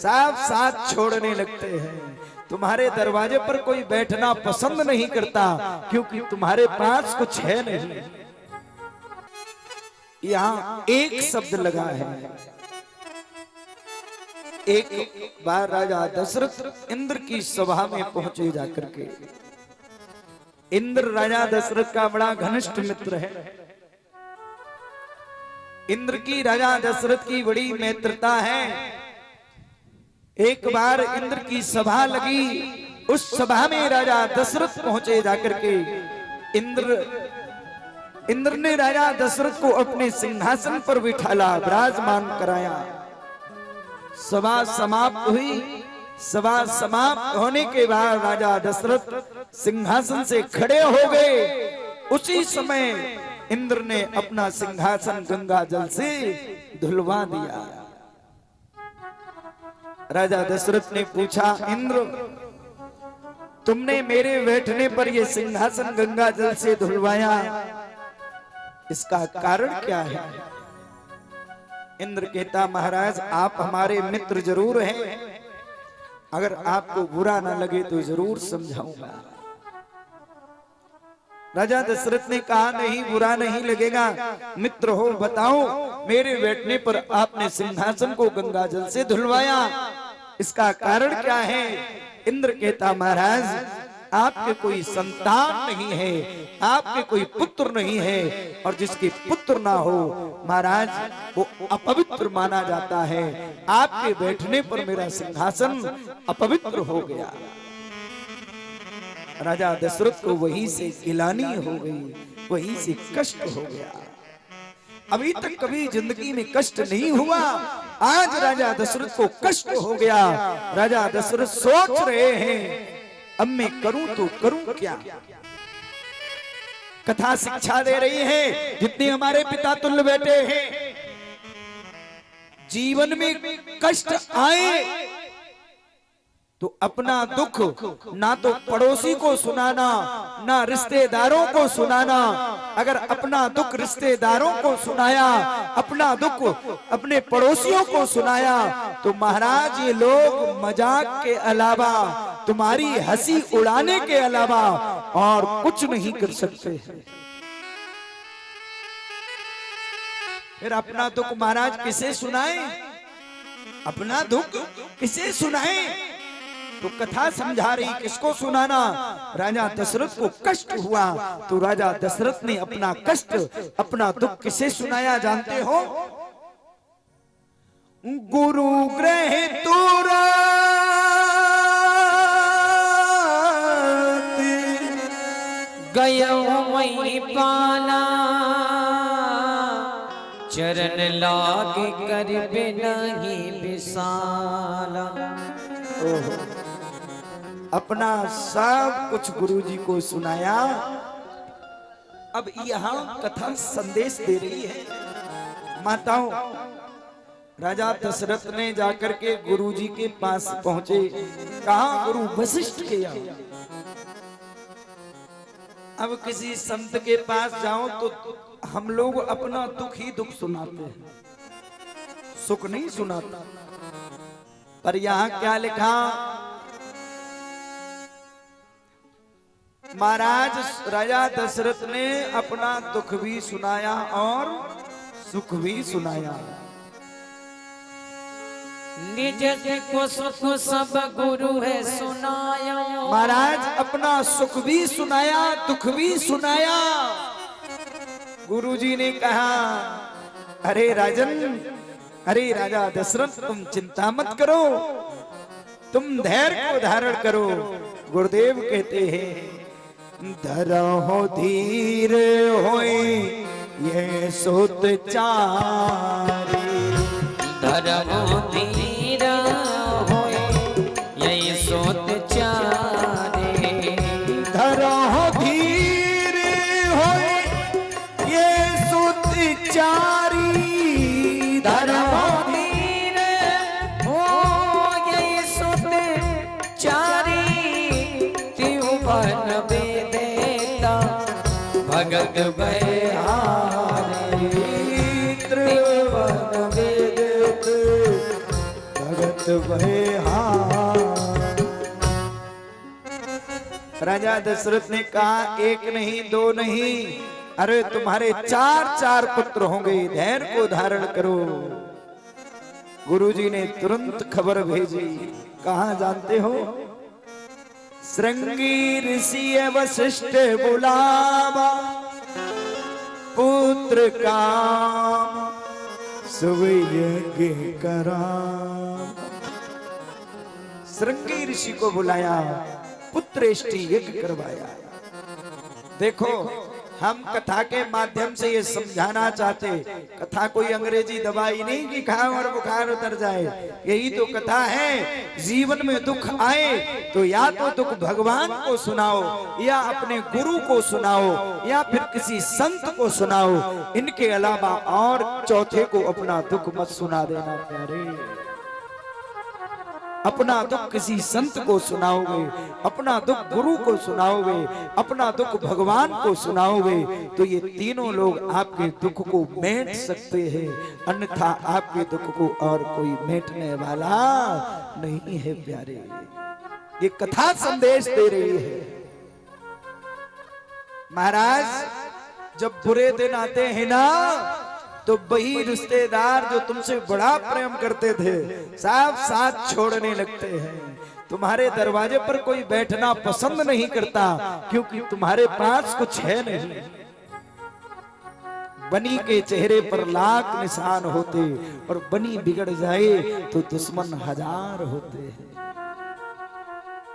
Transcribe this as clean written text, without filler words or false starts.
सब साथ छोड़ने लगते हैं। तुम्हारे दरवाजे पर कोई बैठना पसंद नहीं करता क्योंकि तुम्हारे पास कुछ है नहीं। यहाँ एक शब्द लगा है। एक बार राजा दशरथ इंद्र की सभा में पहुंचे जाकर के। इंद्र राजा दशरथ का बड़ा घनिष्ठ मित्र है। इंद्र की राजा दशरथ की बड़ी मित्रता है। एक बार इंद्र की सभा लगी, उस सभा में राजा दशरथ पहुंचे जाकर के। इंद्र ने राजा दशरथ को अपने सिंहासन पर बिठाला, विराजमान कराया। सभा समाप्त हुई। सभा समाप्त होने के बाद राजा दशरथ सिंहासन से खड़े हो गए। उसी समय इंद्र ने अपना सिंहासन गंगा जल से धुलवा दिया। राजा दशरथ ने पूछा, इंद्र तुमने मेरे बैठने पर यह सिंहासन गंगा जल से धुलवाया, इसका कारण क्या है? इंद्र कहता, महाराज आप हमारे मित्र जरूर हैं, अगर आपको बुरा ना लगे तो जरूर समझाऊंगा। राजा दशरथ ने कहा, नहीं बुरा नहीं लगेगा, मित्र हो, बताओ मेरे बैठने पर आपने सिंहासन को गंगा जल से धुलवाया, इसका कारण क्या है? इंद्र कहता, महाराज आपके कोई संतान नहीं है, आपके कोई पुत्र नहीं है, और जिसके पुत्र ना हो महाराज वो अपवित्र माना जाता है। आपके बैठने पर मेरा सिंहासन अपवित्र हो गया। राजा दशरथ को वहीं से गिलानी हो गई, वहीं से कष्ट हो गया। अभी तक कभी जिंदगी में कष्ट नहीं हुआ, आज राजा दशरथ को कष्ट हो गया। राजा दशरथ सोच रहे हैं, अब मैं करूं तो करूं क्या? कथा शिक्षा दे रही है, जितने हमारे पिता तुल्य बेटे हैं, जीवन में कष्ट आए तो अपना दुख ना तो पड़ोसी को सुनाना, ना रिश्तेदारों को सुनाना। अगर अपना दुख रिश्तेदारों को सुनाया, अपना दुख अपने पड़ोसियों को सुनाया, तो महाराज ये लोग मजाक के अलावा, तुम्हारी हंसी उड़ाने के अलावा और कुछ नहीं कर सकते। फिर अपना दुख महाराज किसे सुनाए? अपना दुख किसे सुनाए? तो कथा समझा रही, किसको सुनाना? राजा दशरथ को कष्ट हुआ तो राजा दशरथ ने अपना कष्ट, अपना दुख किसे सुनाया जानते हो? गुरु ग्रह तुरा गयो मई पाला, चरण लाग कर नहीं विसाला। अपना सब कुछ गुरुजी को सुनाया। अब यहाँ कथा संदेश दे रही है माताओं। राजा दशरथ ने जाकर के गुरुजी के पास पहुंचे, कहा गुरु वशिष्ठ के यहाँ। अब किसी संत के पास जाओ तो हम लोग अपना दुख ही दुख सुनाते हैं, सुख नहीं सुनाता। पर यहाँ क्या लिखा? महाराज राजा दशरथ ने अपना दुख भी सुनाया और सुख भी सुनाया। निज को सुख सब गुरु है सुनाया। महाराज अपना सुख भी सुनाया, दुख भी सुनाया। गुरुजी ने कहा, अरे राजन, अरे राजा दशरथ तुम चिंता मत करो, तुम धैर्य को धारण करो। गुरुदेव कहते हैं, धरहु धीर होए ये सुत चारी, धरहु धीर होए ये सुत चारी, धरहु धीर होए ये सुत चारी, धरहु धीर हो ये सुत चारी, त्यों बन बेदेता भगत बहारे, त्रिभुवन वेदित भगत अमृत बहे हाथ। राजा दशरथ ने कहा एक नहीं दो नहीं, अरे तुम्हारे चार चार पुत्र होंगे, धैर्य को धारण करो। गुरुजी ने तुरंत खबर भेजी, कहा जानते हो? श्रृंगी ऋषि वशिष्ठ बुलावा, पुत्र काम सब यज्ञ करा। श्रृंगी ऋषि को बुलाया, पुत्रेष्टि यज्ञ करवाया। देखो, हम कथा के माध्यम से ये समझाना चाहते, कथा कोई अंग्रेजी दवाई नहीं कि खाओ और बुखार उतर जाए। यही तो कथा है। जीवन में दुख आए तो या तो दुख भगवान को सुनाओ, या अपने गुरु को सुनाओ, या फिर किसी संत को सुनाओ। इनके अलावा और चौथे को अपना दुख मत सुना देना प्यारे। अपना दुख किसी संत को सुनाओगे, अपना दुख गुरु को सुनाओगे, अपना दुख भगवान को सुनाओगे, तो ये तीनों लोग आपके दुख को मेट सकते हैं, अन्यथा आपके दुख को और कोई मेटने वाला नहीं है प्यारे। ये कथा संदेश दे रही है। महाराज, जब बुरे दिन आते हैं ना, तो वही रिश्तेदार जो तुमसे बड़ा प्रेम करते थे, सब साथ छोड़ने लगते हैं। तुम्हारे दरवाजे पर कोई बैठना पसंद नहीं करता, क्योंकि तुम्हारे पास कुछ है नहीं। बनी के चेहरे पर लाख निशान होते, और बनी बिगड़ जाए तो दुश्मन हजार होते हैं।